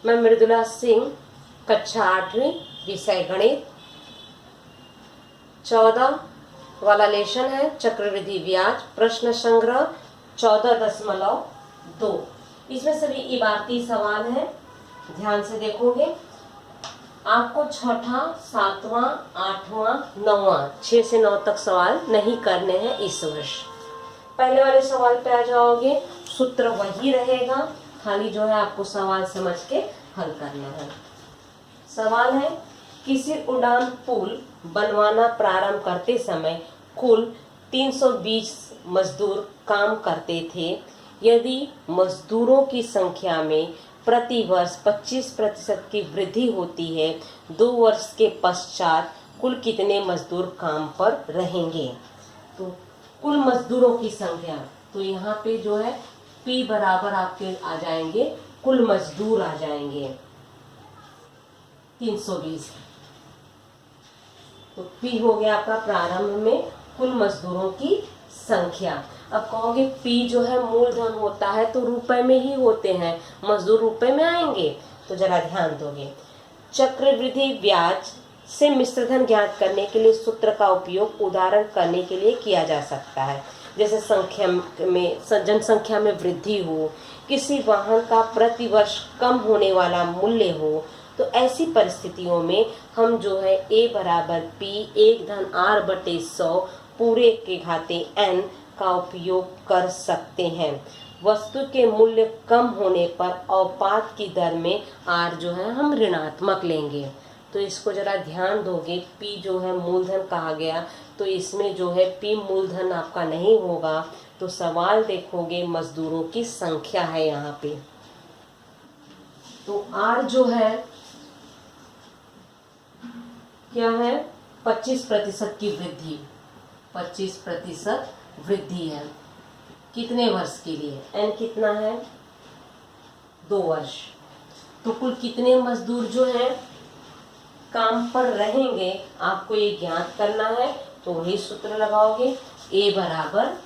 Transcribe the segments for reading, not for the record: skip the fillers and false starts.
मैं मृदुला सिंह, कक्षा 8वीं, विषय गणित। 14 वाला लेशन है चक्रवृद्धि ब्याज, प्रश्न संग्रह 14.2। इसमें सभी इबारती सवाल हैं, ध्यान से देखोगे। आपको छठा, सातवां, आठवां, नौवां 6 से 9 तक सवाल नहीं करने हैं इस वर्ष। पहले वाले सवाल पे आ जाओगे, सूत्र वही रहेगा, खाली जो है आपको सवाल समझ के हल करना है। सवाल है, किसी उड़ान पुल बनवाना प्रारंभ करते समय कुल 320 मजदूर काम करते थे। यदि मजदूरों की संख्या में प्रति वर्ष 25% की वृद्धि होती है, 2 वर्ष के पश्चात कुल कितने मजदूर काम पर रहेंगे। तो कुल मजदूरों की संख्या, तो यहाँ पे जो है P बराबर आपके आ जाएंगे, कुल मजदूर आ जाएंगे 320। तो P हो गया आपका प्रारंभ में कुल मजदूरों की संख्या। अब कहोगे P जो है मूलधन होता है तो रुपए में ही होते हैं, मजदूर रुपए में आएंगे, तो जरा ध्यान दोगे। चक्रवृद्धि ब्याज से मिश्रधन ज्ञात करने के लिए सूत्र का उपयोग उदाहरण करने के लिए किया जा सकता है। जैसे जनसंख्या में वृद्धि हो, किसी वाहन का प्रति वर्ष कम होने वाला मूल्य हो, तो ऐसी परिस्थितियों में हम जो है A बराबर P 1/r/100 पूरे के घाते n का उपयोग कर सकते हैं। वस्तु के मूल्य कम होने पर अवपात की दर में r जो है हम ऋणात्मक लेंगे। तो इसको जरा ध्यान दोगे, P जो है मूलधन कहा गया, तो इसमें जो है P मूलधन आपका नहीं होगा। तो सवाल देखोगे मजदूरों की संख्या है यहाँ पे, तो R जो है क्या है, 25% की वृद्धि, 25% वृद्धि है। कितने वर्ष के लिए, n कितना है, 2 वर्ष। तो कुल कितने मजदूर जो है काम पर रहेंगे, आपको ये ज्ञात करना है। तो वही सूत्र लगाओगे, A बराबर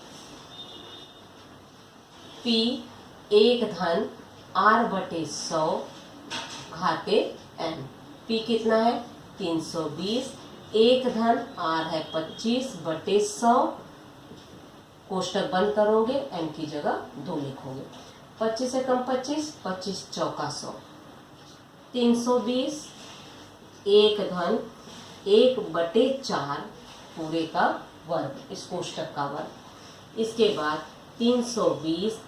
P 1/r/100 घाते n। P कितना है, 320, 1/r है 25/100, कोष्टक बंद करोगे, n की जगह 2 लिखोगे। 25 से कम 25, 25 चौका 100, 320 1/1/4 पूरे का वर्ग, इस कोष्टक का वर्ग। इसके बाद 320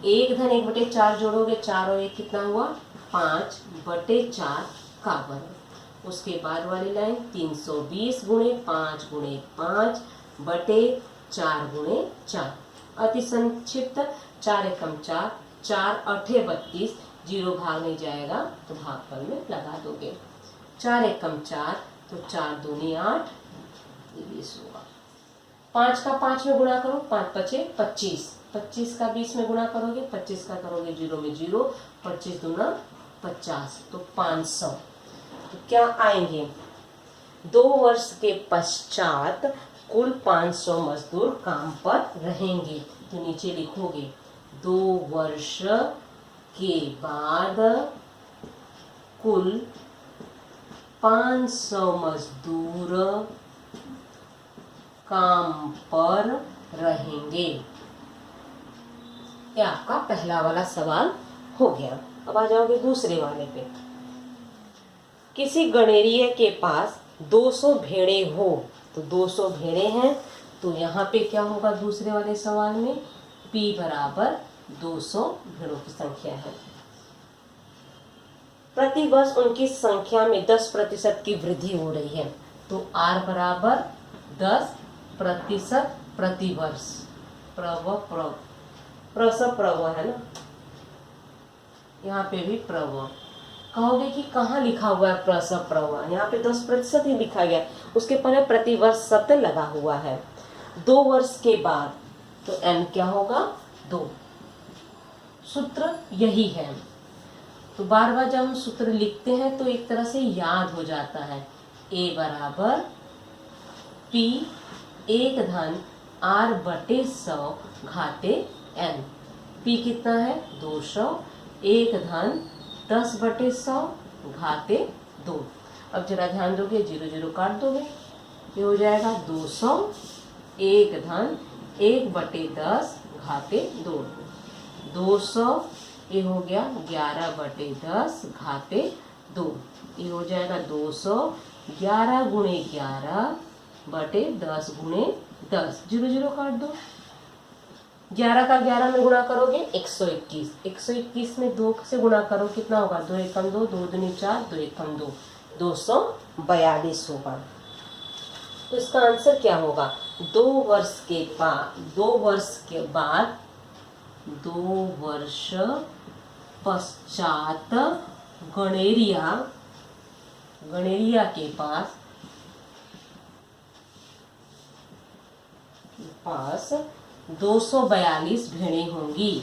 1/1/4 जोड़ोगे, 4 और 1 कितना हुआ, 5/4 का वर्ग। उसके बाद वाली लाइन 320 गुणे 5 गुणे 5/4 अति संक्षिप्त 4 एकम 4, 4 8 32, 0 भाग नहीं जाएगा तो भागफल में लगा दोगे। 4 एकम 4, तो 4 दूनी 8, 20 होगा। 5 का 5 में गुणा करो, 5 5 25, 25 का 20 में गुणा करोगे, 25 का करोगे 0 में 0, 25 दूना 50, तो 500। तो क्या आएंगे, 2 वर्ष के पश्चात कुल 500 मजदूर काम पर रहेंगे। तो नीचे लिखोगे 2 वर्ष के बाद कुल 500 मजदूर काम पर रहेंगे। ये आपका पहला वाला सवाल हो गया। अब आ जाओगे दूसरे वाले पे। किसी गणेरिये के पास 200 भेड़े हो, तो 200 भेड़े हैं, तो यहाँ पे क्या होगा दूसरे वाले सवाल में, P बराबर 200 भेड़ों की संख्या है। प्रति वर्ष उनकी संख्या में 10% की वृद्धि हो रही है, तो R बराबर 10% प्रति वर्ष। प्रव है ना, यहाँ पे भी प्रव। कहोगे कि कहाँ लिखा हुआ है प्रव, यहाँ पे 10% ही लिखा गया, उसके पहले प्रति वर्ष शब्द लगा हुआ है। 2 वर्ष के बाद, तो n क्या होगा, 2। सूत्र यही है। तो बार बार जब हम सूत्र लिखते हैं तो एक तरह से याद हो जाता है। A बराबर P 1/r/100 घाते n। P कितना है, 200, 1/r/100 10/100 घाते 2। अब जरा ध्यान दोगे, 0 0 काट दोगे, ये हो जाएगा 200 1 धन 1/10 घाते 2। 200 ये हो गया 11/10 घाते 2। ये हो जाएगा 200 11 गुणे 11/10 गुणे 10। 0 0 काट दो। 11 का 11 में गुणा करोगे 121। 121 में 2 से गुणा करो, कितना होगा? 2 एकम 2, 2 दूनी 4, 2 एकम 2, 242 होगा। तो इसका आंसर क्या होगा? 2 वर्ष के बाद 2 वर्ष पश्चात गणेरिया के पास 242 भेड़ें होंगी।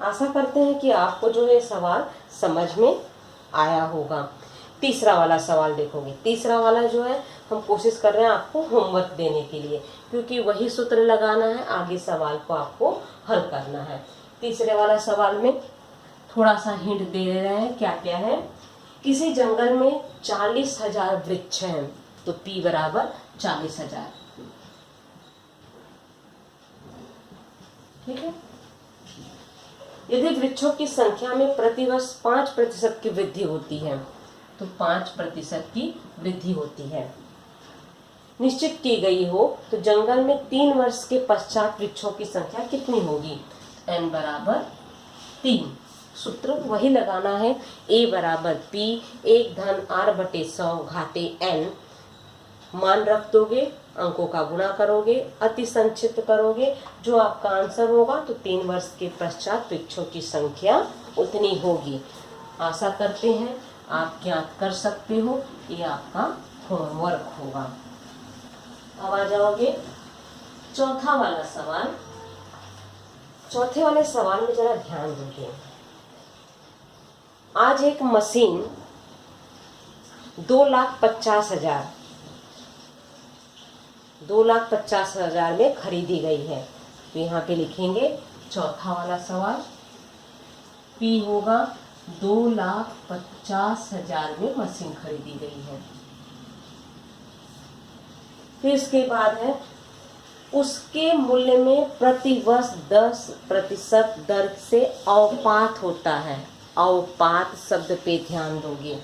आशा करते हैं कि आपको जो है सवाल समझ में आया होगा। तीसरा वाला सवाल देखोगे। तीसरा वाला जो है हम कोशिश कर रहे हैं आपको होमवर्क देने के लिए, क्योंकि वही सूत्र लगाना है, आगे सवाल को आपको हल करना है। तीसरे वाला सवाल में थोड़ा सा हिंट दे रहे हैं, क्या क्या है। किसी जंगल में 40,000 वृक्ष हैं, तो P बराबर 40,000। ठीक है। यदि वृक्षों की संख्या में प्रतिवर्ष 5% की वृद्धि होती है, तो 5% की वृद्धि होती है, निश्चित की गई हो, तो जंगल में 3 वर्ष के पश्चात वृक्षों की संख्या कितनी होगी? N बराबर 3। सूत्र वही लगाना है, A बराबर P 1 धन R/100 घाते N। मान रख दोगे, अंकों का गुणा करोगे, अति संक्षिप्त करोगे, जो आपका आंसर होगा, तो 3 वर्ष के पश्चात वृक्षों की संख्या उतनी होगी। आशा करते हैं आप ज्ञात कर सकते हो, ये आपका होमवर्क होगा। अब आ जाओगे चौथा वाला सवाल। चौथे वाले सवाल में जरा ध्यान दोगे। आज एक मशीन 2,50,000 में खरीदी गई है। तो यहाँ पे लिखेंगे चौथा वाला सवाल, P होगा 2,50,000 में मशीन खरीदी गई है। फिर इसके बाद है, उसके मूल्य में प्रतिवर्ष 10% दर से अवपात होता है। अवपात शब्द पे ध्यान दोगे,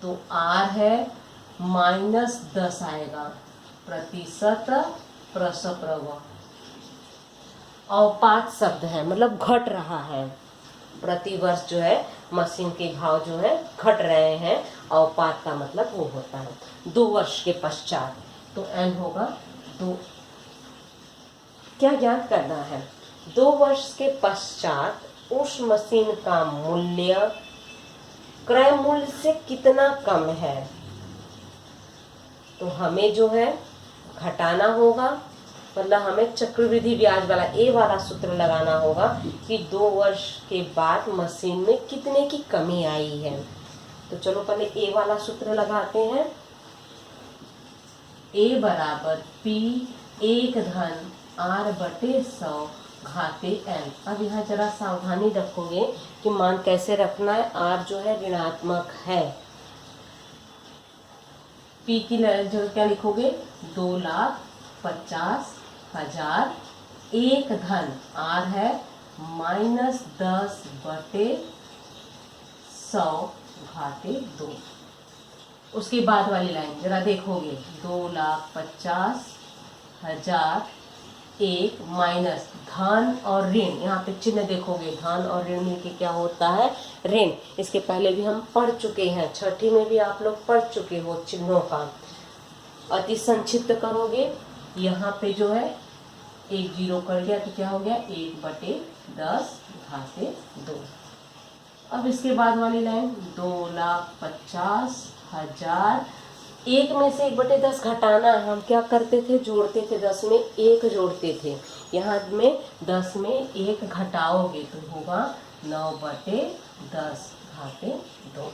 तो R है -10 आएगा, प्रतिशत प्रसप्रव। अवपात शब्द है, मतलब घट रहा है। प्रतिवर्ष जो है मशीन के भाव जो है घट रहे हैं। अवपात का मतलब वो होता है 2 वर्ष के पश्चात। तो N होगा 2। क्या ज्ञात करना है? 2 वर्ष के पश्चात उस मशीन का मूल्य क्रय मूल्य से कितना कम है। तो हमें जो है घटाना होगा, मतलब हमें चक्रवृद्धि ब्याज वाला ए वाला सूत्र लगाना होगा कि 2 वर्ष के बाद मशीन में कितने की कमी आई है। तो चलो पहले ए वाला सूत्र लगाते हैं। ए बराबर P 1 धन R/100 घाते N। अब यहाँ जरा सावधानी रखोगे कि मान कैसे रखना है। R जो है ऋणात्मक है। P की जो क्या लिखोगे? 2,50,000। 1 धन R है -10/100 घाते 2। उसके बाद वाली लाइन जरा देखोगे, 2,50,000 1 माइनस धन और ऋण। यहाँ पे चिन्ह देखोगे, धन और ऋण मिलके क्या होता है? ऋण। इसके पहले भी हम पढ़ चुके हैं, छठी में भी आप लोग पढ़ चुके हो चिन्हों का। अति संक्षिप्त करोगे, यहाँ पे जो है 1 0 कर गया, तो क्या हो गया? 1/10 घाते 2। अब इसके बाद वाली लाइन 2,50,000। 1 में से 1/10 घटाना, हम क्या करते थे? जोड़ते थे, 10 में 1 जोड़ते थे। यहाँ में 10 में 1 घटाओगे तो होगा 9/10 घाते 2।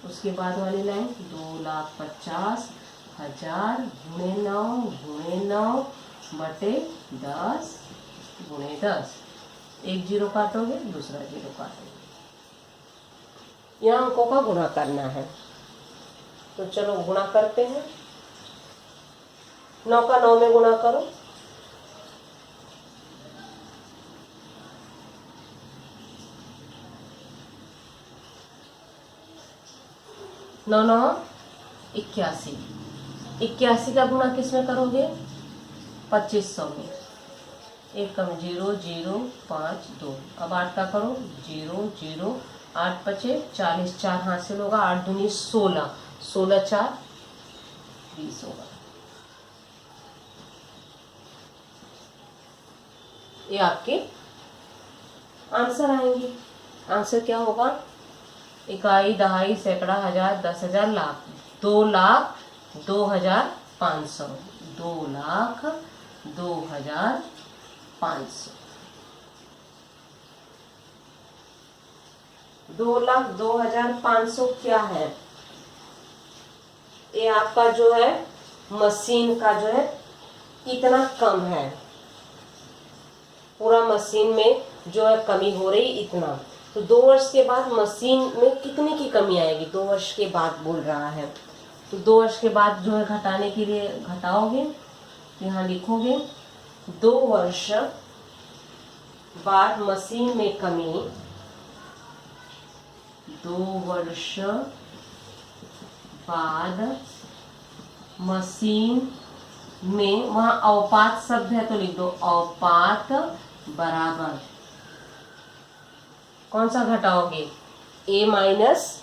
उसके बाद वाली लाइन 2,50,000 × 9 × 9/10 गुणे 10, एक जीरो काटोगे दूसरा जीरो काटोगे, यहाँ अंकों का गुणा करना है। तो चलो गुणा करते हैं। 9 का 9 में गुणा करो, 9 9 81, 81 का गुणा किस में करोगे? 2500 में। एक कम 0 0 5 2। अब 8 का करो 0 0 8 पचे 40, 4 हासिल होगा, 8 दूनी 16, 16 4 20 होगा। ये आपके आंसर आएंगे। आंसर क्या होगा? इकाई, दहाई, सैकड़ा, हजार, 10,000, लाख। 2,02,500, 2,02,500। 2,02,500 क्या है? ये आपका जो है मशीन का जो है इतना कम है, पूरा मशीन में जो है कमी हो रही इतना। तो 2 वर्ष के बाद मशीन में कितने की कमी आएगी? 2 वर्ष के बाद बोल रहा है। तो 2 वर्ष के बाद जो है घटाने के लिए घटाओगे, यहाँ लिखोगे 2 वर्ष बाद मशीन में कमी, 2 वर्ष बाद मशीन में, वहां अवपात शब्द है तो लिख दो अवपात बराबर, कौन सा घटाओगे? a माइनस,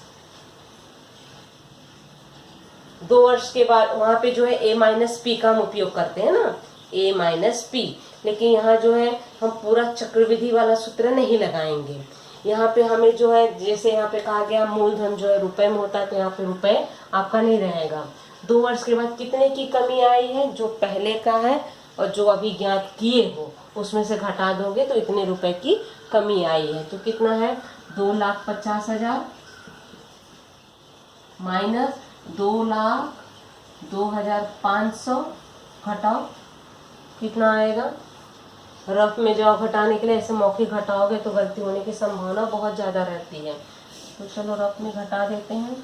2 वर्ष के बाद वहां पे जो है a माइनस पी का हम उपयोग करते हैं ना, a माइनस पी। लेकिन यहाँ जो है हम पूरा चक्रवृद्धि वाला सूत्र नहीं लगाएंगे। यहाँ पे हमें जो है, जैसे यहाँ पे कहा गया मूलधन जो है रुपए में होता है, तो यहाँ पे रुपए आपका नहीं रहेगा। 2 वर्ष के बाद कितने की कमी आई है? जो पहले का है और जो अभी ज्ञात किए हो उसमें से घटा दोगे तो इतने रुपए की कमी आई है। तो कितना है? 2,50,000 माइनस 2,02,500 घटाओ, कितना आएगा? रफ में जब घटाने के लिए ऐसे मौखिक घटाओगे तो गलती होने की संभावना बहुत ज़्यादा रहती है। तो चलो रफ में घटा देते हैं,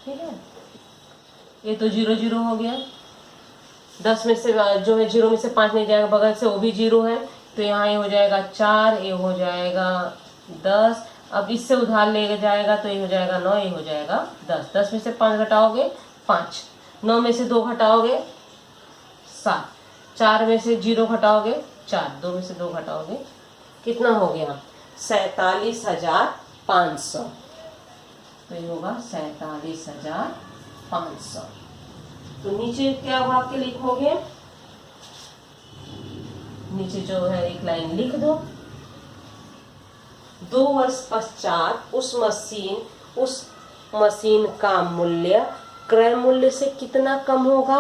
ठीक है। ये तो 0 0 हो गया, 10 में से जो है 0 में से 5 नहीं जाएगा, बगल से वो भी 0 है, तो यहाँ ये हो जाएगा 4, ये हो जाएगा 10। अब इससे उधार ले जाएगा तो ये हो जाएगा 9, ये हो जाएगा 10। 10 में से 5 घटाओगे 5, 9 में से 2 घटाओगे 7, 4 में से 0 घटाओगे 4, 2 में से 2 घटाओगे, कितना हो गया? 47,500। तो ये होगा 47,500। तो नीचे क्या हुआ आपके लिखोगे? नीचे जो है एक लाइन लिख दो, 2 वर्ष पश्चात उस मशीन का मूल्य क्रय मूल्य से कितना कम होगा?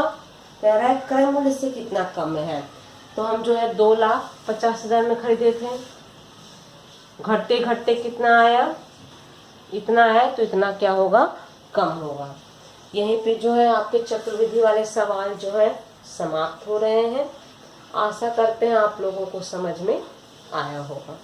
कह रहा है क्रय मूल्य से कितना कम है। तो हम जो है 2,50,000 में खरीदे थे, घटते घटते कितना आया? इतना है, तो इतना क्या होगा? कम होगा। यहीं पे जो है आपके चक्रवृद्धि वाले सवाल जो है समाप्त हो रहे हैं। आशा करते हैं आप लोगों को समझ में आया होगा।